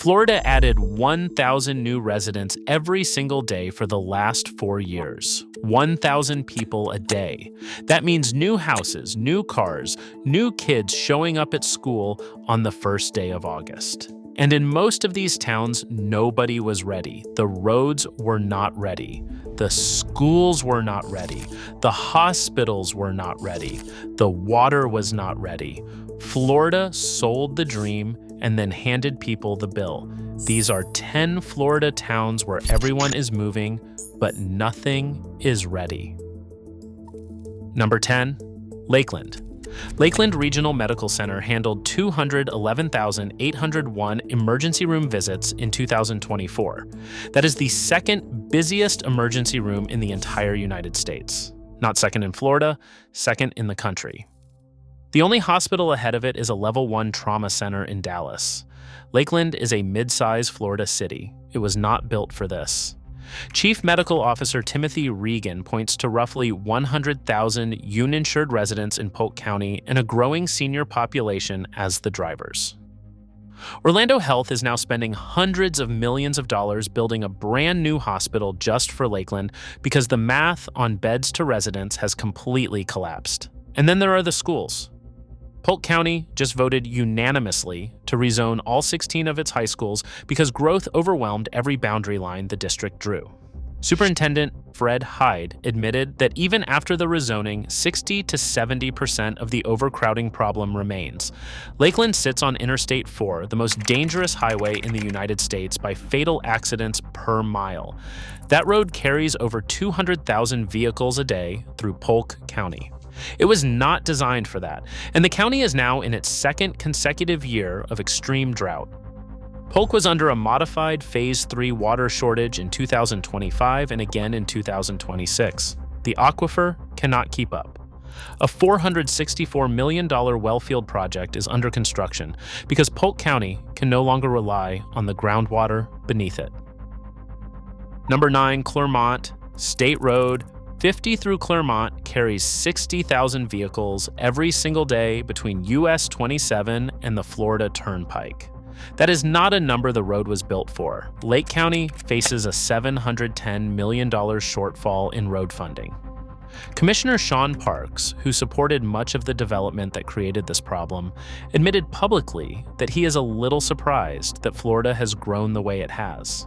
Florida added 1,000 new residents every single day for the last 4 years. 1,000 people a day. That means new houses, new cars, new kids showing up at school on the first day of August. And in most of these towns, nobody was ready. The roads were not ready. The schools were not ready. The hospitals were not ready. The water was not ready. Florida sold the dream and then handed people the bill. These are 10 Florida towns where everyone is moving, but nothing is ready. Number 10, Lakeland. Lakeland Regional Medical Center handled 211,801 emergency room visits in 2024. That is the second busiest emergency room in the entire United States. Not second in Florida, second in the country. The only hospital ahead of it is a level 1 trauma center in Dallas. Lakeland is a mid-size Florida city. It was not built for this. Chief Medical Officer Timothy Regan points to roughly 100,000 uninsured residents in Polk County and a growing senior population as the drivers. Orlando Health is now spending hundreds of millions of dollars building a brand new hospital just for Lakeland because the math on beds to residents has completely collapsed. And then there are the schools. Polk County just voted unanimously to rezone all 16 of its high schools because growth overwhelmed every boundary line the district drew. Superintendent Fred Hyde admitted that even after the rezoning, 60 to 70% of the overcrowding problem remains. Lakeland sits on Interstate 4, the most dangerous highway in the United States by fatal accidents per mile. That road carries over 200,000 vehicles a day through Polk County. It was not designed for that, and the county is now in its second consecutive year of extreme drought. Polk was under a modified Phase 3 water shortage in 2025 and again in 2026. The aquifer cannot keep up. A $464 million wellfield project is under construction because Polk County can no longer rely on the groundwater beneath it. Number 9, Clermont, State Road 50 through Clermont carries 60,000 vehicles every single day between US 27 and the Florida Turnpike. That is not a number the road was built for. Lake County faces a $710 million shortfall in road funding. Commissioner Sean Parks, who supported much of the development that created this problem, admitted publicly that he is a little surprised that Florida has grown the way it has.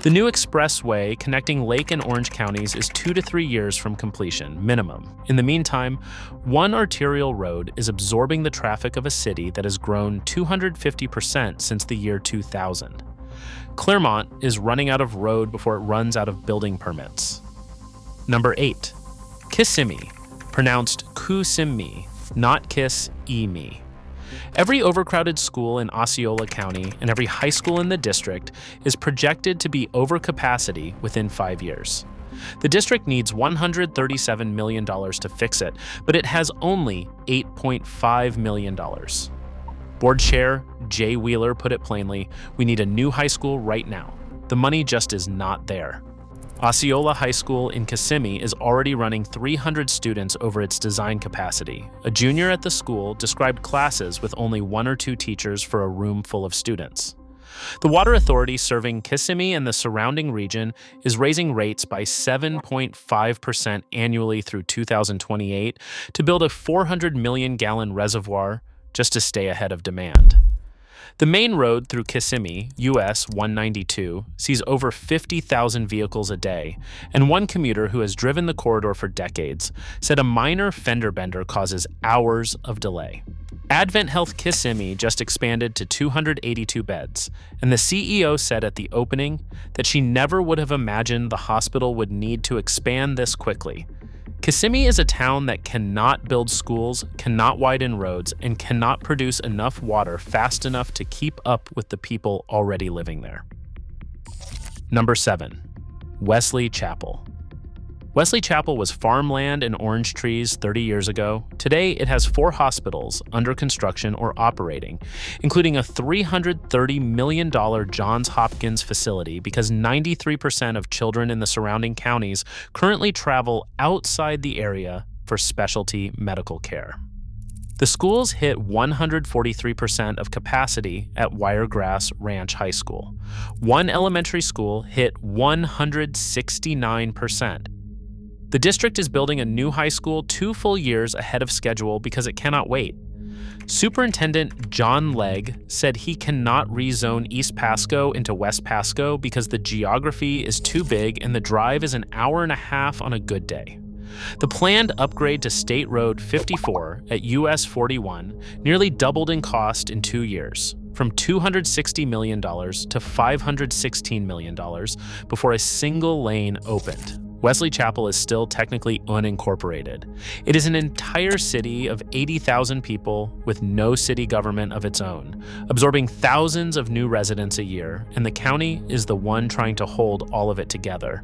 The new expressway connecting Lake and Orange counties is 2 to 3 years from completion, minimum. In the meantime, one arterial road is absorbing the traffic of a city that has grown 250% since the year 2000. Clermont is running out of road before it runs out of building permits. Number 8, Kissimmee, pronounced Kissimmee, not Kiss-E-Me. Every overcrowded school in Osceola County and every high school in the district is projected to be over capacity within 5 years. The district needs $137 million to fix it, but it has only $8.5 million. Board Chair Jay Wheeler put it plainly, we need a new high school right now. The money just is not there. Osceola High School in Kissimmee is already running 300 students over its design capacity. A junior at the school described classes with only 1 or 2 teachers for a room full of students. The water authority serving Kissimmee and the surrounding region is raising rates by 7.5% annually through 2028 to build a 400 million gallon reservoir just to stay ahead of demand. The main road through Kissimmee, US 192, sees over 50,000 vehicles a day, and one commuter who has driven the corridor for decades said a minor fender bender causes hours of delay. Advent Health Kissimmee just expanded to 282 beds, and the CEO said at the opening that she never would have imagined the hospital would need to expand this quickly. Kissimmee is a town that cannot build schools, cannot widen roads, and cannot produce enough water fast enough to keep up with the people already living there. Number 7, Wesley Chapel. Wesley Chapel was farmland and orange trees 30 years ago. Today, it has 4 hospitals under construction or operating, including a $330 million Johns Hopkins facility because 93% of children in the surrounding counties currently travel outside the area for specialty medical care. The schools hit 143% of capacity at Wiregrass Ranch High School. One elementary school hit 169%. The district is building a new high school 2 full years ahead of schedule because it cannot wait. Superintendent John Legg said he cannot rezone East Pasco into West Pasco because the geography is too big and the drive is an hour and a half on a good day. The planned upgrade to State Road 54 at US 41 nearly doubled in cost in 2 years, from $260 million to $516 million before a single lane opened. Wesley Chapel is still technically unincorporated. It is an entire city of 80,000 people with no city government of its own, absorbing thousands of new residents a year, and the county is the one trying to hold all of it together.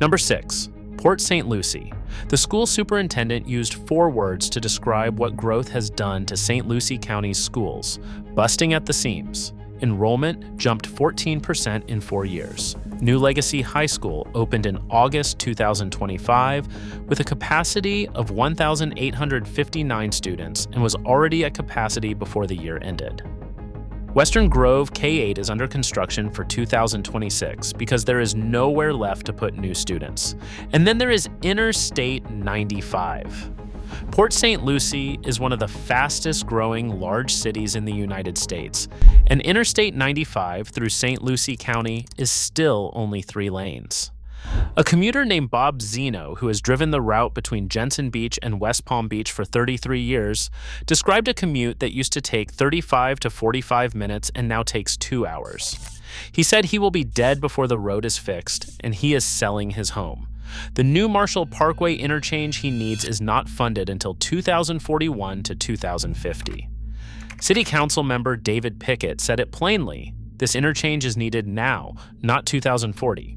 Number 6. Port St. Lucie. The school superintendent used 4 words to describe what growth has done to St. Lucie County's schools: busting at the seams. Enrollment jumped 14% in 4 years. New Legacy High School opened in August 2025 with a capacity of 1,859 students and was already at capacity before the year ended. Western Grove K-8 is under construction for 2026 because there is nowhere left to put new students. And then there is Interstate 95. Port St. Lucie is one of the fastest growing large cities in the United States, and Interstate 95 through St. Lucie County is still only 3 lanes. A commuter named Bob Zeno, who has driven the route between Jensen Beach and West Palm Beach for 33 years, described a commute that used to take 35 to 45 minutes and now takes 2 hours. He said he will be dead before the road is fixed, and he is selling his home. The new Marshall Parkway interchange he needs is not funded until 2041 to 2050. City Council member David Pickett said it plainly: this interchange is needed now, not 2040.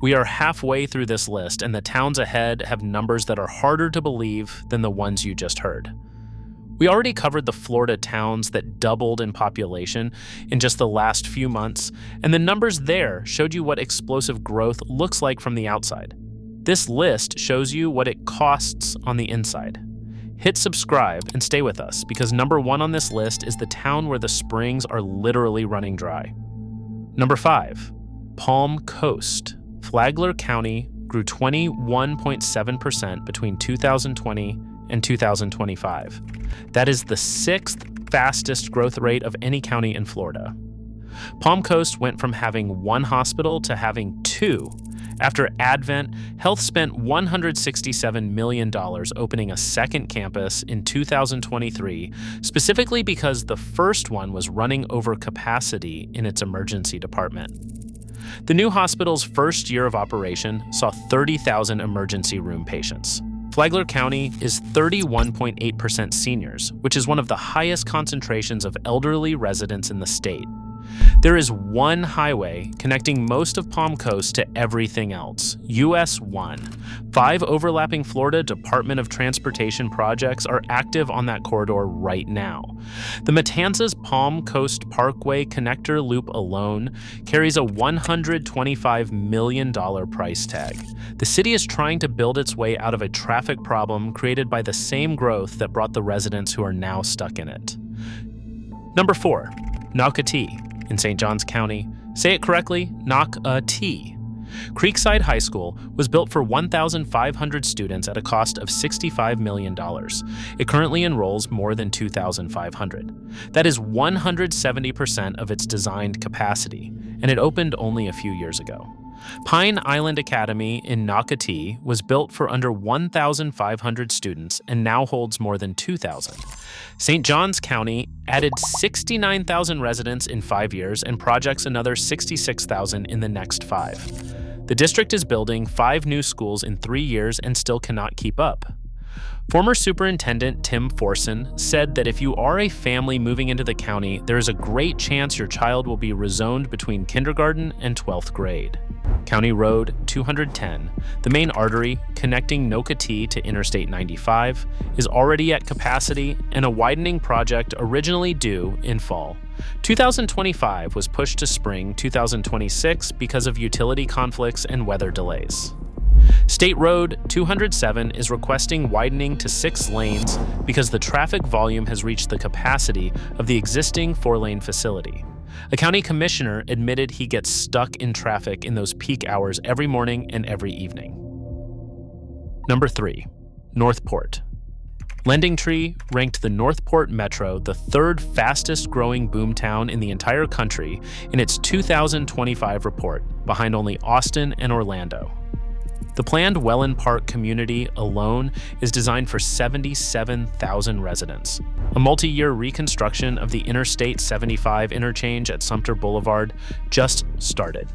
We are halfway through this list, and the towns ahead have numbers that are harder to believe than the ones you just heard. We already covered the Florida towns that doubled in population in just the last few months, and the numbers there showed you what explosive growth looks like from the outside. This list shows you what it costs on the inside. Hit subscribe and stay with us, because number 1 on this list is the town where the springs are literally running dry. Number 5, Palmcoast. Flagler County grew 21.7% between 2020 and 2025. That is the 6th fastest growth rate of any county in Florida. Palmcoast went from having 1 hospital to having 2. After Advent, Health spent $167 million opening a second campus in 2023, specifically because the first one was running over capacity in its emergency department. The new hospital's first year of operation saw 30,000 emergency room patients. Flagler County is 31.8% seniors, which is one of the highest concentrations of elderly residents in the state. There is 1 highway connecting most of Palmcoast to everything else, US 1. 5 overlapping Florida Department of Transportation projects are active on that corridor right now. The Matanzas Palmcoast Parkway connector loop alone carries a $125 million price tag. The city is trying to build its way out of a traffic problem created by the same growth that brought the residents who are now stuck in it. Number 4, Nocatee. In St. Johns County. Say it correctly, Nocatee. Creekside High School was built for 1,500 students at a cost of $65 million. It currently enrolls more than 2,500. That is 170% of its designed capacity, and it opened only a few years ago. Pine Island Academy in Nocatee was built for under 1,500 students and now holds more than 2,000. St. Johns County added 69,000 residents in 5 years and projects another 66,000 in the next 5. The district is building 5 new schools in 3 years and still cannot keep up. Former Superintendent Tim Forson said that if you are a family moving into the county, there is a great chance your child will be rezoned between kindergarten and 12th grade. County Road 210, the main artery connecting Nocatee to Interstate 95, is already at capacity, and a widening project originally due in fall 2025 was pushed to spring 2026 because of utility conflicts and weather delays. State Road 207 is requesting widening to 6 lanes because the traffic volume has reached the capacity of the existing 4-lane facility. A county commissioner admitted he gets stuck in traffic in those peak hours every morning and every evening. Number 3. Northport. LendingTree ranked the Northport Metro the 3rd fastest growing boomtown in the entire country in its 2025 report, behind only Austin and Orlando. The planned Welland Park community alone is designed for 77,000 residents. A multi-year reconstruction of the Interstate 75 interchange at Sumter Boulevard just started,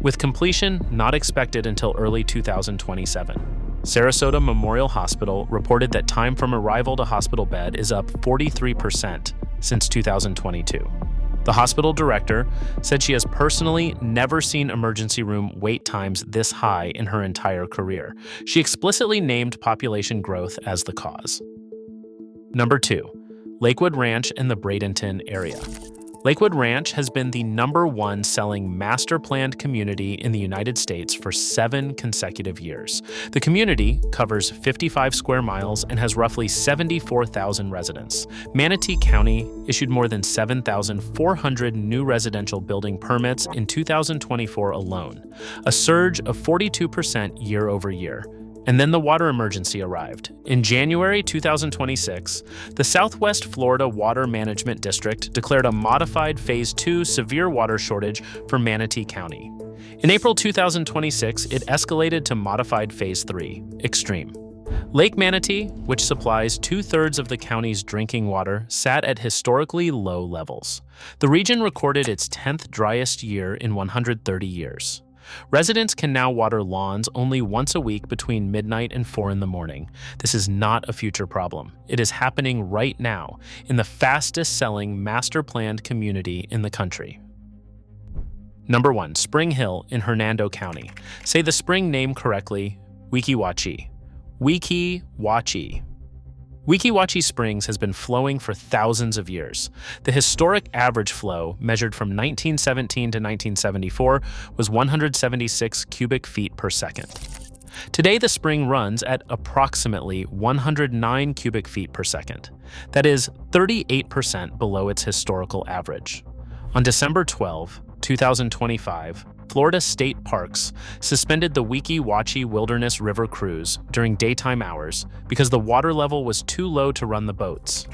with completion not expected until early 2027. Sarasota Memorial Hospital reported that time from arrival to hospital bed is up 43% since 2022. The hospital director said she has personally never seen emergency room wait times this high in her entire career. She explicitly named population growth as the cause. Number 2. Lakewood Ranch and the Bradenton area. Lakewood Ranch has been the #1 selling master-planned community in the United States for 7 consecutive years. The community covers 55 square miles and has roughly 74,000 residents. Manatee County issued more than 7,400 new residential building permits in 2024 alone, a surge of 42% year over year. And then the water emergency arrived. In January 2026, the Southwest Florida Water Management District declared a modified Phase 2 severe water shortage for Manatee County. In April 2026, it escalated to modified Phase 3, extreme. Lake Manatee, which supplies 2/3 of the county's drinking water, sat at historically low levels. The region recorded its 10th driest year in 130 years. Residents can now water lawns only once a week between midnight and 4 in the morning. This is not a future problem. It is happening right now in the fastest-selling master-planned community in the country. Number 1. Springhill in Hernando County. Say the spring name correctly, Weeki Wachee. Weeki Wachee. Weeki Wachee Springs has been flowing for thousands of years. The historic average flow, measured from 1917 to 1974, was 176 cubic feet per second. Today, the spring runs at approximately 109 cubic feet per second. That is 38% below its historical average. On December 12, 2025, Florida State Parks suspended the Weeki Wachee Wilderness River Cruise during daytime hours because the water level was too low to run the boats.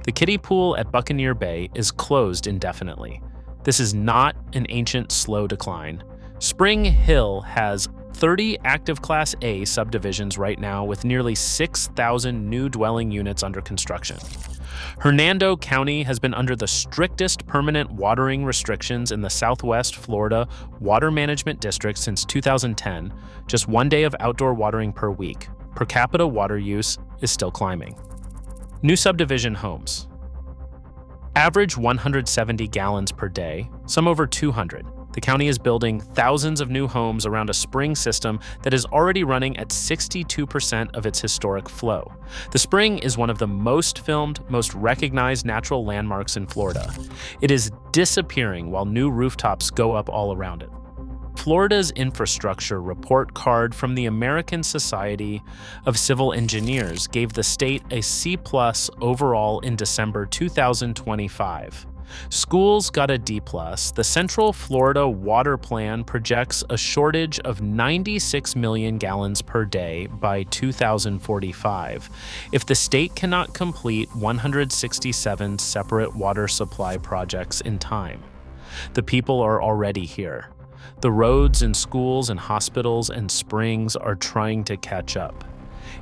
The kiddie pool at Buccaneer Bay is closed indefinitely. This is not an ancient slow decline. Spring Hill has 30 active Class A subdivisions right now with nearly 6,000 new dwelling units under construction. Hernando County has been under the strictest permanent watering restrictions in the Southwest Florida Water Management District since 2010, just 1 day of outdoor watering per week. Per capita water use is still climbing. New subdivision homes. Average 170 gallons per day, some over 200. The county is building thousands of new homes around a spring system that is already running at 62% of its historic flow. The spring is one of the most filmed, most recognized natural landmarks in Florida. It is disappearing while new rooftops go up all around it. Florida's infrastructure report card from the American Society of Civil Engineers gave the state a C+ overall in December 2025. Schools got a D+. The Central Florida Water Plan projects a shortage of 96 million gallons per day by 2045 if the state cannot complete 167 separate water supply projects in time. The people are already here. The roads and schools and hospitals and springs are trying to catch up.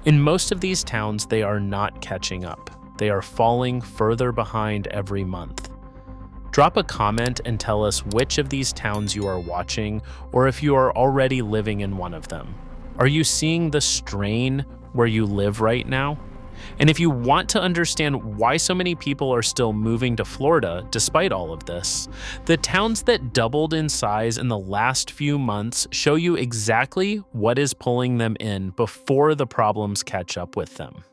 In most of these towns, they are not catching up. They are falling further behind every month. Drop a comment and tell us which of these towns you are watching or if you are already living in one of them. Are you seeing the strain where you live right now? And if you want to understand why so many people are still moving to Florida despite all of this, the towns that doubled in size in the last few months show you exactly what is pulling them in before the problems catch up with them.